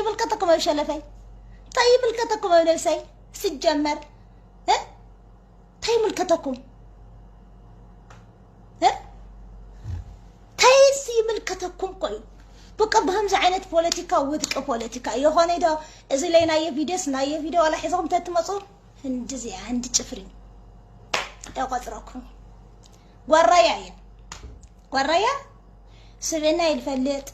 طيب القطكم يا شلفي طيب القطكم يا نفسي سجمر طيب القطكم تايسي ملكتكم قوي بقى بهم زعينة بوليتيكا ودك بوليتيكا يهوني دا إذا لينا يفيديوس ناي فيديو ولا حزام تتمصو هندزي عندي تفرين يا قدركم قرايا سبنا يلفلت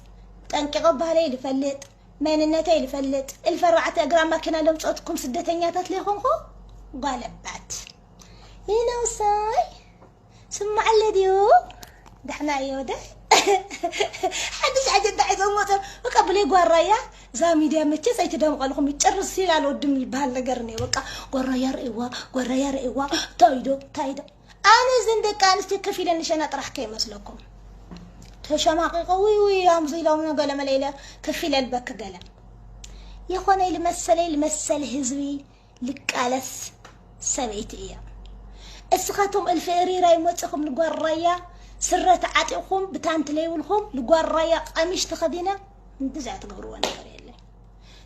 تنقق بهالي يلفلت ماننتي يلفلت الفرعة أجرام ماكينة لو صوتكم سدتنياتات ليهم هو قالبات هنا وصاي سمع الذيو دحنا يوده حدش عجب دعيت الموتر وقبلي قرايا زاميديا متى سيتدم قالكم يترس سيلال ودم البال نغرني بقى قرايا رئوا تايدو انا زندك انستي كفيله نشنا طرح كي مسلكم تشماقي قوي يا مزيلو من قال مليله كفيله البك قال يا خونا المسل هزبي لقالس سبيتيا اسخاتهم الفئريرا يمصكم لقرايا سرت عاتقكم بتانت ليولكم لقرايا قميش تخدينا انتزع تقبروا نغير يلي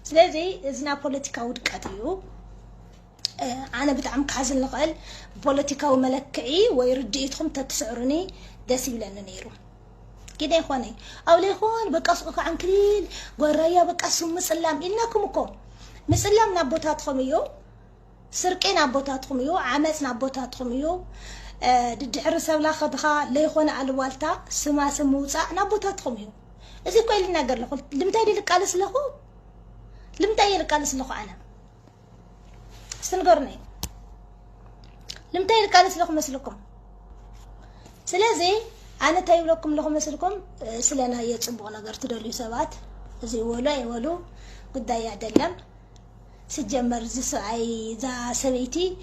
سلازي ازنا بوليتيكا ودقاتيو انا بتعم كحزن لقال بوليتيكا وملكعي ويرديتهم تتسعرني داسي بلان نيرو كده يا اخواني او لي اخوان بقصقك عن كليل قرايا بقصوا مسلام إلناكم مسلام نابوتاتكم يو سرقين نابوتاتكم يو عمس نابوتاتكم يو دحر سبلا خدخا ليخون الوالتا سما سموصا نابوتاتكم يو ازي كويل ناغر لكم لمتاي لقالس لكم انا سنغرني لمتاي لقالس لكم مسلكم سلازي انا تايب لكم مسلكم سلنا يصبو نغر تدلي سبات ازي يولو قداي يعدلم سجمر زي سعي ذا سبيتي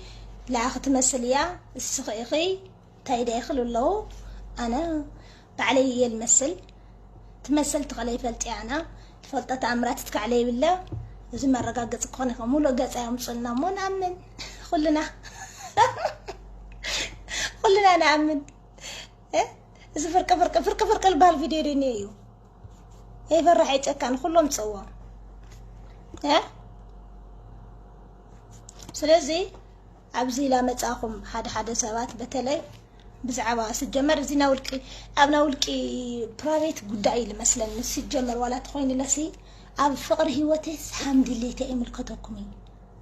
لا أخذ مسليا السخيخي تايدا يخلو له أنا بعلي المسل تمثلت علي فلتي أنا فلتت أمراتك علي بالله زي ما رقاقة تقوني خمولو قاس أيام صلنا مو نأمن خلنا نأمن إذا فرق البالفيديو رينيو هي فرح يتأكان كلهم تصور سلازي أبزي لا متأخم حد سوات بتلي بزعبا سجمر زينا ولكي أبنا ولكي برايفت قدعي مثلا سجمر ولا تخويني لسي أب فقر هيوتس حمد لله تأمل كتاكمي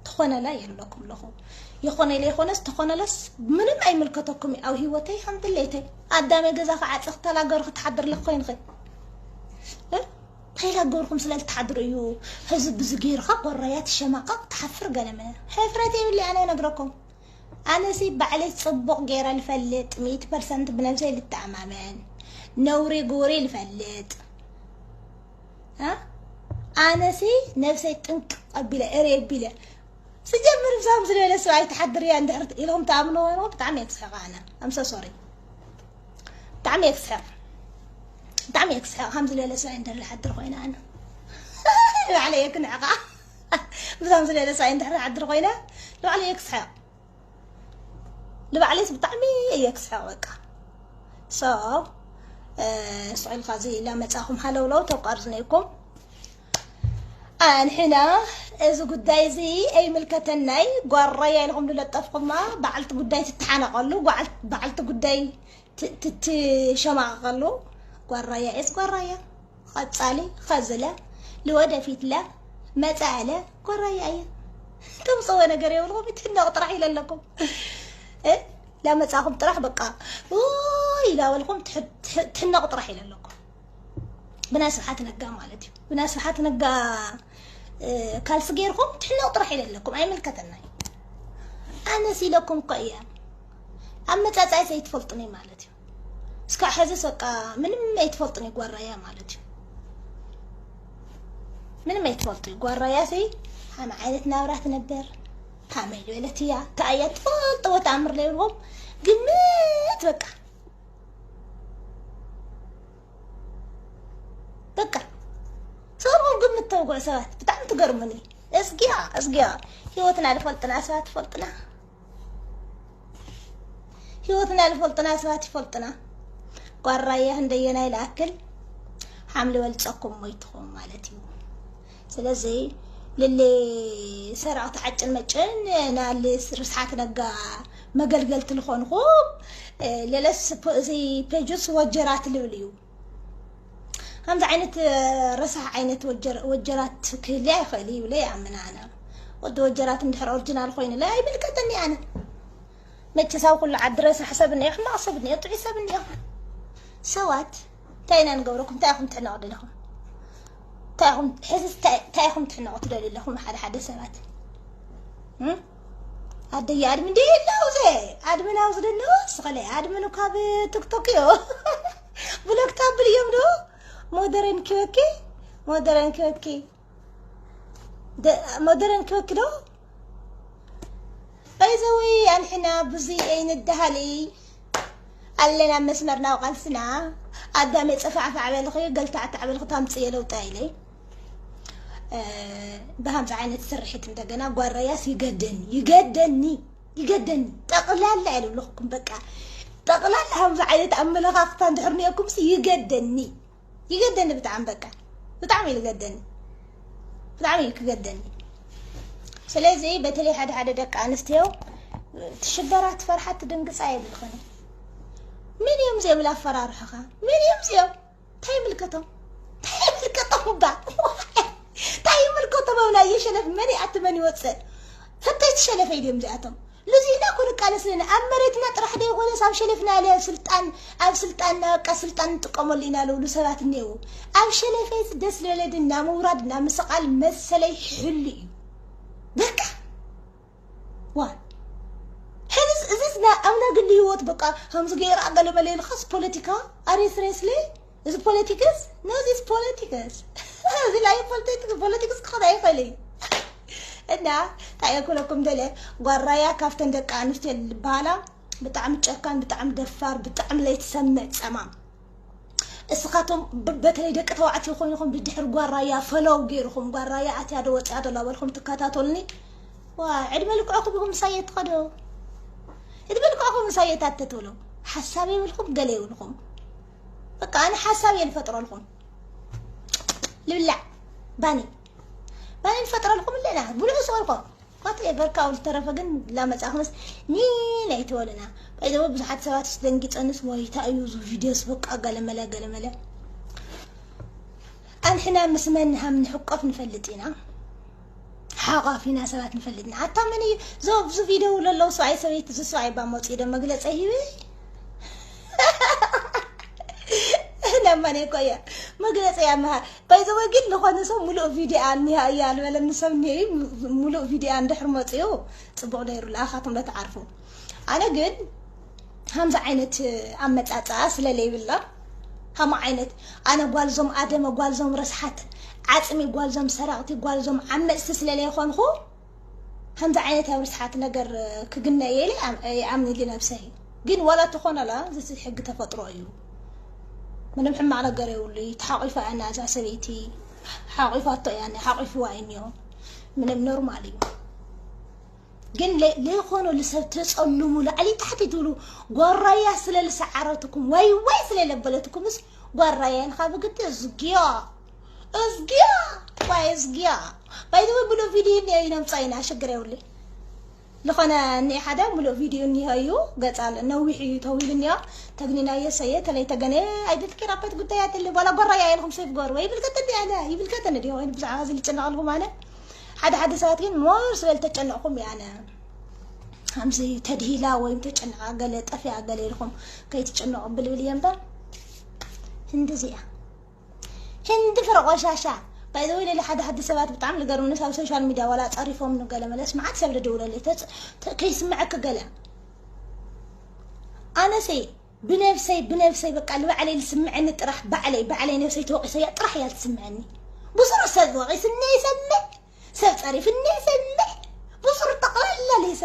تخونا لا يهلكم له يخونا لي خونس تخونا لس منم أي ملكتكمي أو هيوتي حمد لله تي قدامي جزاك عاتق تلا جرخ تحضر لخوين غي هيلا جوركم سلال تحضر يو حزب زجير خب والرايات الشماقة تحفر قلمنا حفرتي اللي أنا نقرأكم أنا سيب علي تصبق غير الفلت 100% بنفسي للتعمامان نوري قوري الفلت أنا سي نفسي تنك بلا قريب بلا سجمر بسام زلالة سواي تحضر يا عند حرت إلهم تعملوا وينو بتعمي يكسحق أنا I'm so sorry بتعمي يكسحق خمس ليلة ساعين در لحد رغينا أنا لو عليك نعقة بسام ليلة ساعين در لحد رغينا لو عليك سحق لو عليك بطعمي يكسحق وكا سؤال غازي لا متاخم حلو لو توقرزنيكم هنا إذا قداي زي أي ملكة الناي قرية لهم للطفق ما بعلت قداي تتحانا قلو بعلت قداي تتشمع قلو قرايا قرايا خصالي خزله لودا فيت لا متعله قرايا كم صوى نجري والله بتهنا طرحي لكم لا متاخم طرح بقى لا ولكم تهنا طرحي لكم بناس حات نقا مالتي بناس حات نقا كال صغيركم تهنا طرحي لكم اي ملكتنا انا سي لكم قيا اما تاعي سيتفلطني مالتي اسكا حزس بقى من ما يتفلطني قرايا مالتي من ما يتفلطي قرايا سي هم عيلت ناورات نبر هامي ولتيا تايت فلط وتامر ليهم قمت بقى صاروا قمت توقع سوات بتعم تقرمني اسقيا هيوتنا لفلطنا سوات فلطنا هيوتنا لفلطنا سوات فلطنا قرايا هندينا الأكل حمل والتقم ميتهم مالتي سلازي للي سرعت عجل مجن نالي رسحات نقا مقلقل تلخون خوب للس زي بيجوس وجرات الوليو همز عينت رسح عينت وجرات كلي خلي ولا يعمل انا ود وجرات ندحر اورجينال خوين لا يبلكتني انا ما تساو كل عدرس حسبني اخ ما حسبني طعي حسبني اخ سوات تاينا نقبركم تاخم تنقد لكم تاخم حسس تاخم تنقد لكم حدا سبات هذا يا ادمن دي لوزه ادمن اوز دنوس خلي ادمن كاب تيك توك يو بلوك تاب اليوم دو مودرن كوكي مودرن كوكي مودرن كوكي دو بايزوي يعني حنا بزي اين الدهالي قالنا مسمرنا وقلسنا قدامي صفعف عبال خي قلت عبال خطام صيلو طايلي بهمز عينت سرحت مدغنا غوارياس يقدني طقلال على لكم بقى طقلال همز عينت املخاخت اندحرنيكم سي يقدني بتعم بقى بتعم يقدني سلازي بتلي حدا دق انستيو تشبرات فرحت دنقص عيب الخني من يوم زي ولا فرارحها من يوم زي تايم القطم با تايم القطم ولا يشلف مني اتمني وصل حتى يتشلف يديم جاتهم لزينا كل قال سلنا امريتنا طرح دي ولا صاب شلفنا عليه سلطان اب سلطان كسلطان تقملينا لو سبات نيو اب شلفيت دس لولدنا مورادنا مسقال مسلي حلي بقى وان حنس ازنا امنا قل لي وات بقى همز غير عقل مليل خاص بوليتيكا اريس ريسلي از بوليتيكس نو ذيس بوليتيكس هذه لا بوليتيكس خداي خلي انا تايكلكم دله غرايا كافتن دق انستي البالا بتعم تشكان بتعم دفار بتعم لا يتسمع تمام اسخاتم بتلي دق توعت يخونكم بدحر غرايا فلو غيركم غرايا اتي ادو وص ادو لابلكم تكاتاتولني وعد ملكعكم بكم سايت قدو يدبلكم سايتات تتولو حسابي لكم قليو لكم بقى انا حسابي الفتره لكم لله باني الفتره لكم لنا بلو سوالكم قطعي بركه والترفقن لا مصاخمس ني يتولنا بايدو بزحات سبات دنقيت انس ويتا ايوزو فيديوس بقى قلملا ان حنا مسمنها من حقف نفلطينا حاقا فينا سبات نفلطنا حتى مني زو فيديو لو سواي سويت زو سواي باموت يد مغلص هيبي لما نكويا مغلص يا ما بايزو وقت لخوان سو ملو فيديو اني هيا ولا نسمني ملو فيديو عند حرمطيو صبو دايرو لاخاتم لا تعرفوا انا قد همزه عينت امصاصا سلالي بالله هم عينت انا قالزم ادم قالزم رسحت عصمي قالزم سرقتي قالزم عمص سلالي خونخو همزه عينت رسحت نجر كغنا يلي عامل لي نفسي ግን ولا تخون لا زي حق تفطرو ايو منم حما على قريو اللي تحقيفه انا سبيتي حقيفه يعني حقيف واينيو منم نورمالي ግን ليه خونو لسب تصلموا لعلي تحت تقولوا غرايا سلل سعرتكم واي سلل بلتكمس غرايا نخاب قلت ازقيا واي ازقيا بايدو بلو فيديو ني اينم صاينا شغريو لي لخنا ني حدا ملو فيديو ني هيو قصال نوحي طويلنيا تغنينا يسيه تلي تغني ايدت كرابت غتيات اللي ولا غرايا لهم سيف غور وي بالكتدي انا يبلكتن دي وين بزعاز اللي تنقلهم انا حدا ساعتين مور سلل تጨنقكم يعني همزي تدهيلا وين تጨنقا قال طفيا قال لكم كي تጨنقوا باليمبا هندزيا هند فرقشاشا بايدو لي حدا سبات بتعم لقرو ناس على السوشيال ميديا ولا تعرفهم انه قال ملس معك سبب دوله اللي كيسمعك قال انا سي بنفسي بقى اللي علي يسمعني طرح بعلي نفسي توقي طرح يا تسمعني بصر استاذ وقي سني يسمع سب تعرف اني يسمع بصر تقلل لي